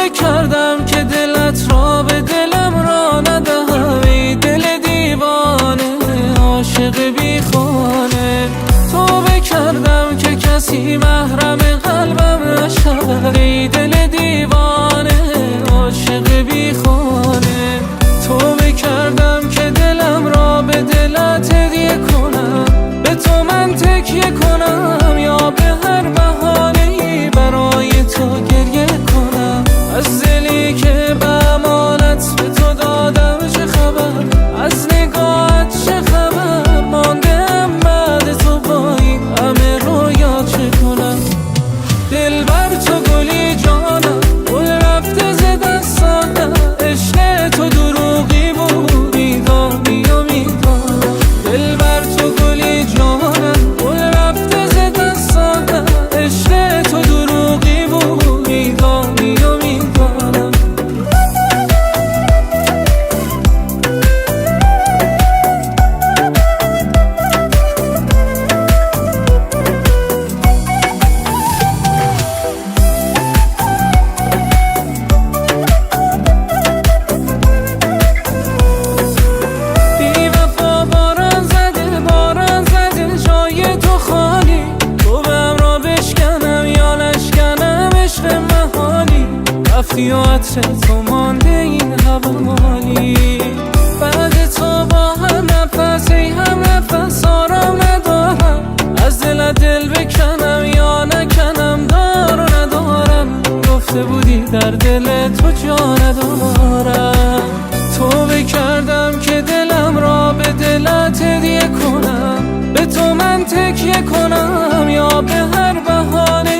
بکردم که دلت را به دلم را ندهم، ای دل دیوانه عاشق بی خانه. تو بکردم که کسی محرم قلبم نشود، ای دل دیوانه عاشق بی خانه. تو بکردم که دلم را به دلت هدیه کنم، به تو من تکیه کنم، یا به هر بهانه‌ای برای تو گریه کنم. از دلی که به امانت به تو دادم چه خبر، از نگاهت چه خبر، ماندم بعد تو با این همه رویا چه کنم. دل بر تو گلی جانم، گل رفته ز دستانم، عشق تو دروغی بود میدانی و میدانم. دل بر تو گلی جانم، گل رفته ز دستانم، عشق تو دروغی بود میدانی و میدانم. رفتی و عطر تو مانده این حوالی، بعد تو با هم نفس ای هم نفس آرام ندارم. از دلت دل بکنم یا نکنم دار و ندارم، گفته بودی در دل تو جا ندارم. تو بکردم که دلم را به دلت هدیه کنم، به تو من تکیه کنم، یا به هر بهانه